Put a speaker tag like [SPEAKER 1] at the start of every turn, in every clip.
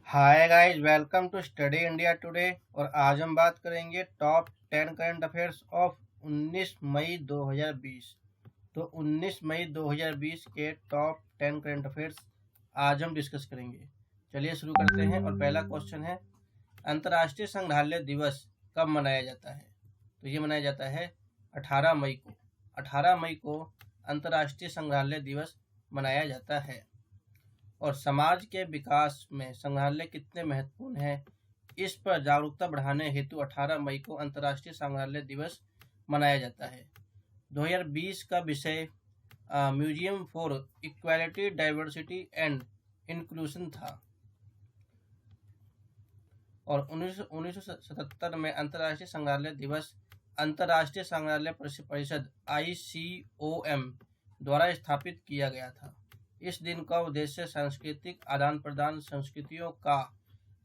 [SPEAKER 1] Hi guys, welcome to study India today. और आज हम बात करेंगे top 10 current affairs of 19 May 2020। तो 19 मई 2020 के टॉप 10 करंट अफेयर्स आज हम डिस्कस करेंगे। चलिए शुरू करते हैं। और पहला क्वेश्चन है, अंतर्राष्ट्रीय संग्रहालय दिवस कब मनाया जाता है? तो ये मनाया जाता है 18 मई को। 18 मई को अंतर्राष्ट्रीय संग्रहालय दिवस मनाया जाता है। और समाज के विकास में संग्रहालय कितने महत्वपूर्ण हैं, इस पर जागरूकता बढ़ाने हेतु 18 मई को अंतर्राष्ट्रीय संग्रहालय दिवस मनाया जाता है। 2020 का विषय museum for equality, diversity and inclusion था। और 1977 में अंतर्राष्ट्रीय संग्रहालय दिवस अंतर्राष्ट्रीय संग्रहालय परिषद ICOM द्वारा स्थापित किया गया था। इस दिन का उद्देश्य सांस्कृतिक आदान प्रदान, संस्कृतियों का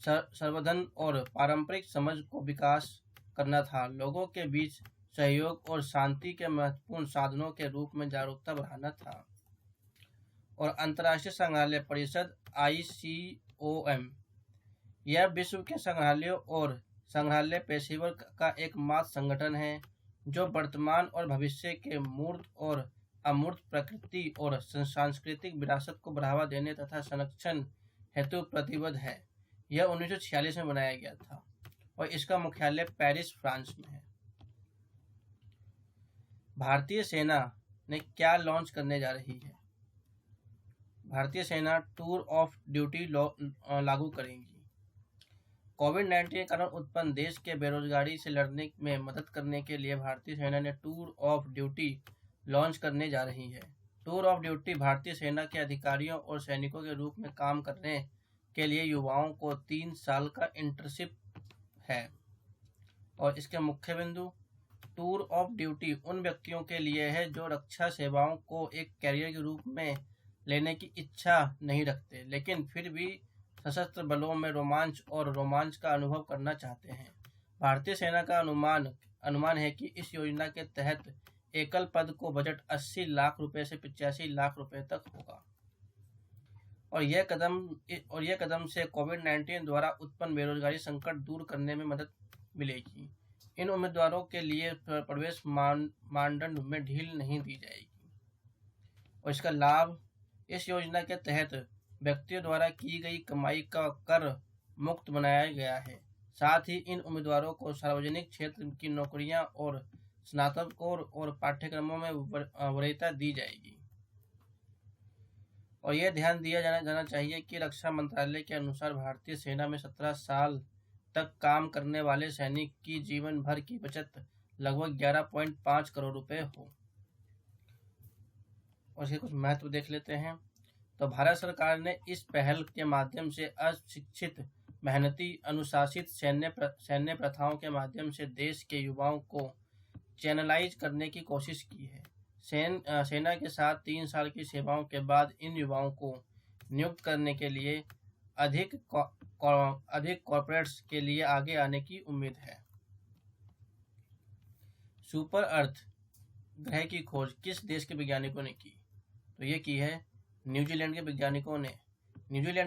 [SPEAKER 1] संवर्धन और पारंपरिक समझ को विकास करना था। लोगों के बीच सहयोग और शांति के महत्वपूर्ण साधनों के रूप में जागरूकता बढ़ाना था। और अंतर्राष्ट्रीय संग्रहालय परिषद ICOM यह विश्व के संग्रहालयों और संग्रहालय पेशेवर का एकमात्र संगठन है जो वर्तमान और भविष्य के मूर्त और अमूर्त प्रकृति और सांस्कृतिक विरासत को बढ़ावा देने तथा संरक्षण हेतु प्रतिबद्ध है। यह 1946 में बनाया गया था और इसका मुख्यालय पेरिस, फ्रांस में है। भारतीय सेना ने क्या लॉन्च करने जा रही है? भारतीय सेना टूर ऑफ ड्यूटी लागू करेगी। कोविड-19 के कारण उत्पन्न देश के बेरोजगारी से लड़ने में मदद करने के लिए भारतीय सेना ने टूर ऑफ ड्यूटी लॉन्च करने जा रही है। टूर ऑफ ड्यूटी भारतीय सेना के अधिकारियों और सैनिकों के रूप में काम करने के लिए युवाओं को 3 साल का इंटर्नशिप है। और इसके मुख्य बिंदु, टूर ऑफ ड्यूटी उन व्यक्तियों के लिए है जो रक्षा सेवाओं को एक कैरियर के रूप में लेने की इच्छा नहीं रखते, लेकिन फिर भी सशस्त्र बलों में रोमांच का अनुभव करना चाहते हैं। भारतीय सेना का अनुमान है कि इस योजना के तहत एकल पद को बजट 80 लाख रुपए से 85 लाख रुपए तक होगा। और यह कदम से कोविड-19 द्वारा उत्पन्न बेरोजगारी संकट दूर करने में मदद मिलेगी। इन उम्मीदवारों के लिए प्रवेश मानदंड में ढील नहीं दी जाएगी। और इसका लाभ, इस योजना के तहत व्यक्तियों द्वारा की गई कमाई का कर मुक्त बनाया गया है। साथ ही इन उम्मीदवारों को सार्वजनिक क्षेत्र की नौकरियां और स्नातकों और पाठ्यक्रमों में वरीयता दी जाएगी। और यह ध्यान दिया जाना चाहिए कि रक्षा मंत्रालय के अनुसार भारतीय सेना में 17 साल तक काम करने वाले सैनिक की जीवन भर की बचत लगभग 11.5 करोड़ रुपए हो। और इसके कुछ महत्व देख लेते हैं। तो भारत सरकार ने इस पहल के माध्यम से अशिक्षित, मेहनती, अनुशासित सैन्य प्रथाओं के माध्यम से देश के युवाओं को चैनलाइज करने की कोशिश की है। सेना के साथ 3 साल की सेवाओं के बाद इन युवाओं को नियुक्त करने के लिए अधिक कॉर्पोरेट्स के लिए आगे आने की उम्मीद है। सुपर अर्थ ग्रह की खोज किस देश के वैज्ञानिकों ने की? तो ये की है न्यूजीलैंड के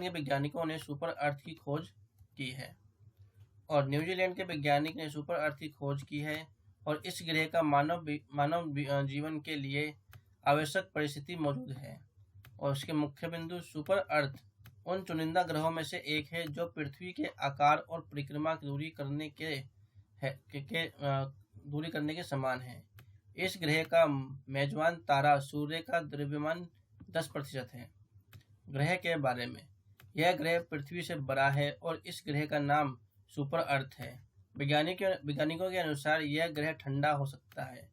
[SPEAKER 1] वैज्ञानिकों ने सुपर अर्थ की खोज की है। और न्यूजीलैंड के वैज्ञानिक ने सुपर अर्थ की खोज की है और इस ग्रह का मानव जीवन के लिए आवश्यक परिस्थिति मौजूद है। और उसके मुख्य बिंदु, सुपर अर्थ उन चुनिंदा ग्रहों में से एक है जो पृथ्वी के आकार और परिक्रमा की दूरी करने के समान है। इस ग्रह का मेजबान तारा सूर्य का द्रव्यमान 10% है। ग्रह के बारे में, यह ग्रह पृथ्वी से बड़ा है और इस ग्रह का नाम सुपर अर्थ है। वैज्ञानिकों के अनुसार यह ग्रह ठंडा हो सकता है।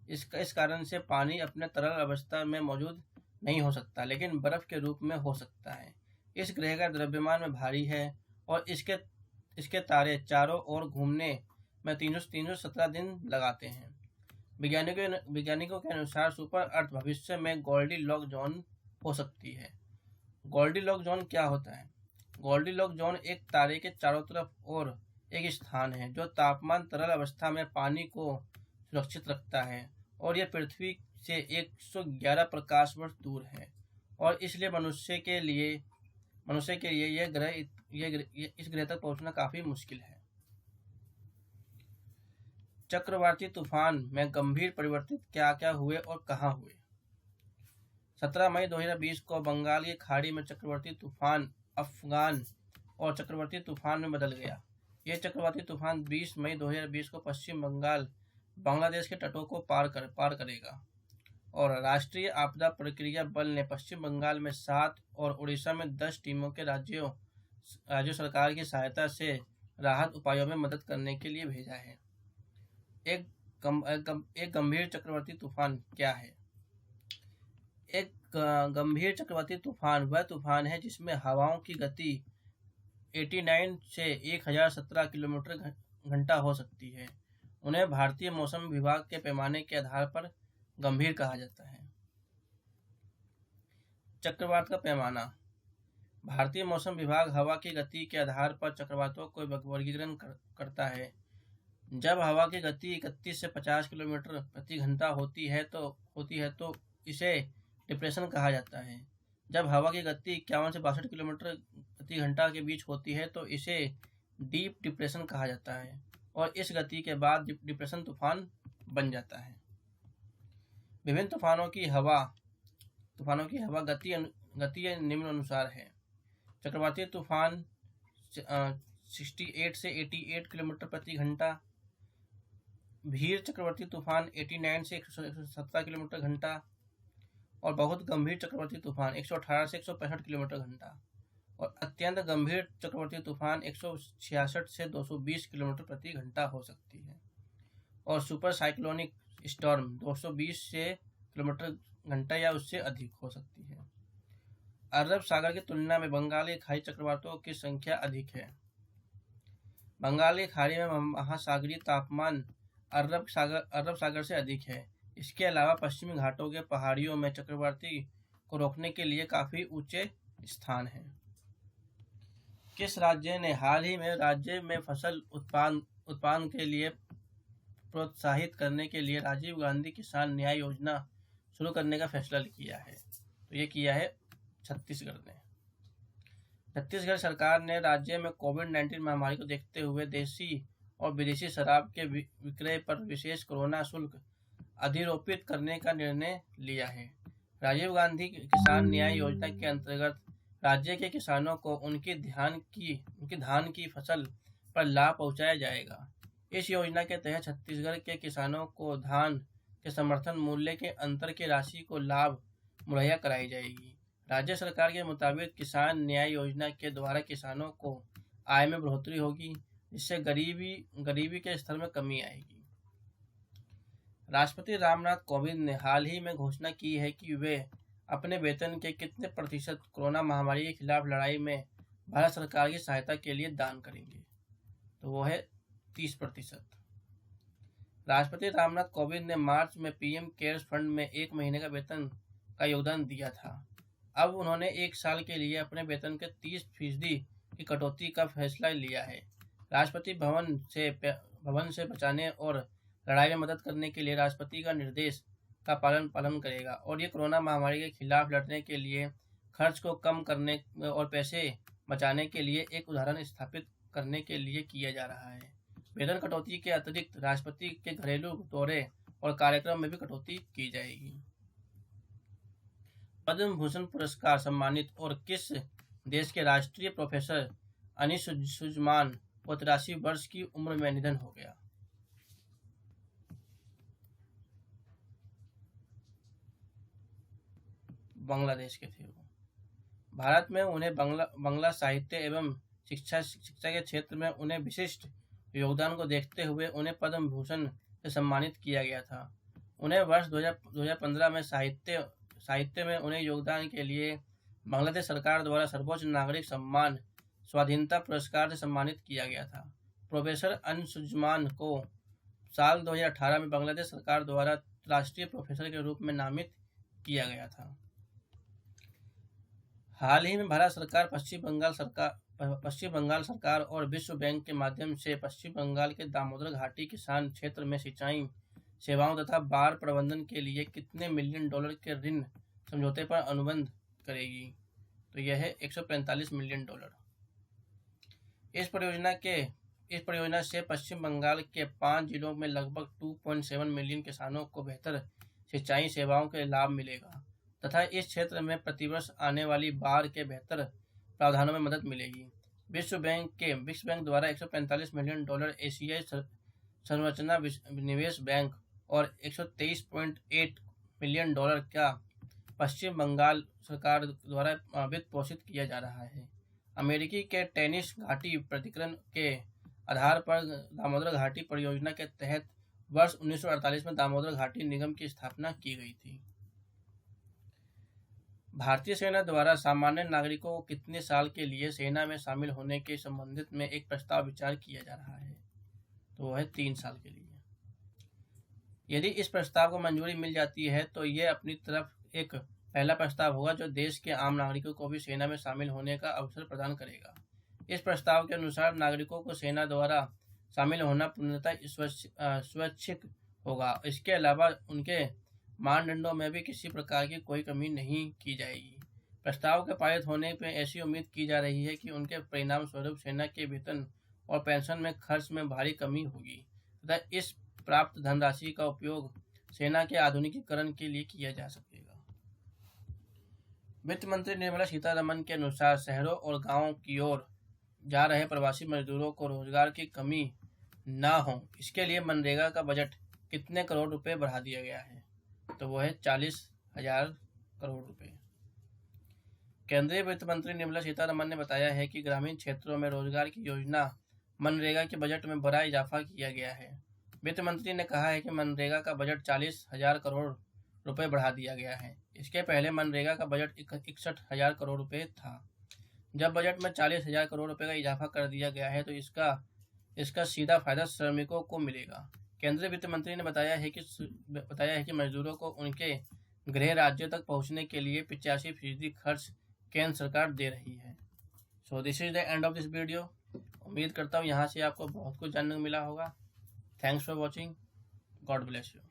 [SPEAKER 1] इस कारण से पानी अपने तरल अवस्था में मौजूद नहीं हो सकता, लेकिन बर्फ के रूप में हो सकता है। इस ग्रह का द्रव्यमान में भारी है और इसके तारे चारों ओर घूमने में 317 दिन लगाते हैं। वैज्ञानिकों के अनुसार सुपर अर्थ भविष्य में गोल्डीलॉक जोन हो सकती है। गोल्डीलॉक जोन क्या होता है? गोल्डीलॉक जोन एक तारे के चारों तरफ और एक स्थान है जो तापमान, तरल अवस्था में पानी को सुरक्षित रखता है और यह पृथ्वी से 111 प्रकाश वर्ष दूर है और इसलिए मनुष्य के लिए मनुष्य के लिए इस ग्रह तक पहुंचना काफी मुश्किल है। चक्रवाती तूफान में गंभीर परिवर्तित क्या क्या हुए और कहाँ हुए? 17 मई 2020 को बंगाल की खाड़ी में चक्रवाती तूफान अफगान और चक्रवाती तूफान में बदल गया। यह चक्रवाती तूफान 20 मई 2020 को पश्चिम बंगाल बांग्लादेश के तटों को पार करेगा और राष्ट्रीय आपदा प्रक्रिया बल ने पश्चिम बंगाल में 7 और उड़ीसा में 10 टीमों के राज्य सरकार की सहायता से राहत उपायों में मदद करने के लिए भेजा है। एक गंभीर चक्रवाती तूफान क्या है? एक गंभीर चक्रवाती तूफान वह तूफान है जिसमें हवाओं की गति 89 से 1017 किलोमीटर घंटा हो सकती है। उन्हें भारतीय मौसम विभाग के पैमाने के आधार पर गंभीर कहा जाता है। चक्रवात का पैमाना। भारतीय मौसम विभाग हवा की गति के आधार पर चक्रवातों को वर्गीकरण करता है। जब हवा की गति 31 से 50 किलोमीटर प्रति घंटा होती है तो इसे डिप्रेशन कहा जाता है। जब हवा की गति 51 से 62 किलोमीटर प्रति घंटा के बीच होती है तो इसे डीप डिप्रेशन कहा जाता है और इस गति के बाद डिप्रेशन तूफान बन जाता है। विभिन्न तूफानों की हवा गति निम्नानुसार है। चक्रवाती तूफान 68 से 88 किलोमीटर प्रति घंटा, भीर चक्रवाती तूफान 89 से 117 किलोमीटर घंटा और बहुत गंभीर चक्रवाती तूफान 118 से 165 किलोमीटर घंटा और अत्यंत गंभीर चक्रवाती तूफान 166 से 220 किलोमीटर प्रति घंटा हो सकती है और सुपर साइक्लोनिक स्टॉर्म 220 से किलोमीटर घंटा या उससे अधिक हो सकती है। अरब सागर की तुलना में बंगाली खाड़ी चक्रवातों की संख्या अधिक है। बंगाली खाड़ी में महासागरीय तापमान अरब सागर से अधिक है। इसके अलावा पश्चिमी घाटों के पहाड़ियों में चक्रवाती को रोकने के लिए काफी ऊंचे स्थान हैं। किस राज्य ने हाल ही में राज्य में फसल उत्पादन के लिए प्रोत्साहित करने के लिए राजीव गांधी किसान न्याय योजना शुरू करने का फैसला किया है? तो ये किया है छत्तीसगढ़ ने। छत्तीसगढ़ सरकार ने राज्य में कोविड-19 महामारी को देखते हुए देसी और विदेशी शराब के विक्रय पर विशेष कोरोना शुल्क अधिरोपित करने का निर्णय लिया है। राजीव गांधी किसान न्याय योजना के अंतर्गत राज्य के किसानों को उनकी धान की फसल पर लाभ पहुंचाया जाएगा। इस योजना के तहत छत्तीसगढ़ के किसानों को धान के समर्थन मूल्य के अंतर की राशि को लाभ मुहैया कराई जाएगी। राज्य सरकार के मुताबिक किसान न्याय योजना के द्वारा किसानों को आय में बढ़ोतरी होगी, जिससे गरीबी के स्तर में कमी आएगी। राष्ट्रपति रामनाथ कोविंद ने हाल ही में घोषणा की है कि वे अपने वेतन के कितने प्रतिशत कोरोना महामारी के खिलाफ लड़ाई में भारत सरकार की सहायता के लिए दान करेंगे। तो वो है 30%। राष्ट्रपति रामनाथ कोविंद ने मार्च में पीएम केयर्स फंड में 1 महीने का वेतन का योगदान दिया था। अब उन्होंने 1 साल के लिए अपने वेतन के 30% की कटौती का फैसला लिया है। राष्ट्रपति भवन से बचाने और लड़ाई में मदद करने के लिए राष्ट्रपति का निर्देश का पालन करेगा और ये कोरोना महामारी के खिलाफ लड़ने के लिए खर्च को कम करने और पैसे बचाने के लिए एक उदाहरण स्थापित करने के लिए किया जा रहा है। वेतन कटौती के अतिरिक्त राष्ट्रपति के घरेलू दौरे और कार्यक्रम में भी कटौती की जाएगी। पद्म भूषण पुरस्कार सम्मानित और किस देश के राष्ट्रीय प्रोफेसर अनीस सुजमान को 83 वर्ष की उम्र में निधन हो गया? बांग्लादेश के थे वो। भारत में उन्हें बांग्ला साहित्य एवं शिक्षा के क्षेत्र में उन्हें विशिष्ट योगदान को देखते हुए उन्हें पद्म भूषण से सम्मानित किया गया था। उन्हें वर्ष 2015 में साहित्य में उन्हें योगदान के लिए बांग्लादेश सरकार द्वारा सर्वोच्च नागरिक सम्मान स्वाधीनता पुरस्कार से सम्मानित किया गया था। प्रोफेसर अनसुजमान को साल 2018 में बांग्लादेश सरकार द्वारा राष्ट्रीय प्रोफेसर के रूप में नामित किया गया था। हाल ही में भारत सरकार पश्चिम बंगाल सरकार और विश्व बैंक के माध्यम से पश्चिम बंगाल के दामोदर घाटी किसान क्षेत्र में सिंचाई सेवाओं तथा बाढ़ प्रबंधन के लिए कितने $1 मिलियन के ऋण समझौते पर अनुबंध करेगी? तो यह है $145 मिलियन। इस परियोजना से पश्चिम बंगाल के 5 जिलों में लगभग 2.7 मिलियन किसानों को बेहतर सिंचाई सेवाओं के लाभ मिलेगा तथा इस क्षेत्र में प्रतिवर्ष आने वाली बाढ़ के बेहतर प्रावधानों में मदद मिलेगी। विश्व बैंक द्वारा $145 मिलियन एशियाई संरचना निवेश बैंक और $123.8 मिलियन का पश्चिम बंगाल सरकार द्वारा वित्त पोषित किया जा रहा है। अमेरिकी के टेनिस घाटी प्राधिकरण के आधार पर दामोदर घाटी परियोजना के तहत वर्ष 1948 में दामोदर घाटी निगम की स्थापना की गई थी। भारतीय सेना द्वारा सामान्य नागरिकों को कितने साल के लिए सेना में शामिल होने के संबंधित में एक प्रस्ताव विचार किया जा रहा है, तो वह है 3 साल के लिए। यदि इस प्रस्ताव को मंजूरी मिल जाती है तो यह अपनी तरफ एक पहला प्रस्ताव होगा जो देश के आम नागरिकों को भी सेना में शामिल होने का अवसर प्रदान करेगा। इस प्रस्ताव के अनुसार नागरिकों को सेना द्वारा शामिल होना पूर्णतः स्वैच्छिक होगा। इसके अलावा उनके मानदंडों में भी किसी प्रकार की कोई कमी नहीं की जाएगी। प्रस्ताव के पारित होने पर ऐसी उम्मीद की जा रही है कि उनके परिणाम स्वरूप सेना के वेतन और पेंशन में खर्च में भारी कमी होगी तथा इस प्राप्त धनराशि का उपयोग सेना के आधुनिकीकरण के लिए किया जा सकेगा। वित्त मंत्री निर्मला सीतारमण के अनुसार शहरों और गांवों की ओर जा रहे प्रवासी मजदूरों को रोजगार की कमी ना हो, इसके लिए मनरेगा का बजट कितने करोड़ रुपए बढ़ा दिया गया है, तो वो है 40,000 करोड़ रुपए। केंद्रीय वित्त मंत्री निर्मला सीतारमण ने बताया है कि ग्रामीण क्षेत्रों में रोजगार की योजना मनरेगा के बजट में बड़ा इजाफा किया गया है। वित्त मंत्री ने कहा है कि मनरेगा का बजट 40,000 करोड़ रुपए बढ़ा दिया गया है। इसके पहले मनरेगा का बजट 61,000 करोड़ रुपए था। जब बजट में 40,000 करोड़ रुपए का इजाफा कर दिया गया है तो इसका सीधा फायदा श्रमिकों को मिलेगा। केंद्रीय वित्त मंत्री ने बताया है कि मजदूरों को उनके गृह राज्यों तक पहुंचने के लिए 85% खर्च केंद्र सरकार दे रही है। So this is the end of this video. उम्मीद करता हूँ यहाँ से आपको बहुत कुछ जानने को मिला होगा। Thanks for watching. God bless you.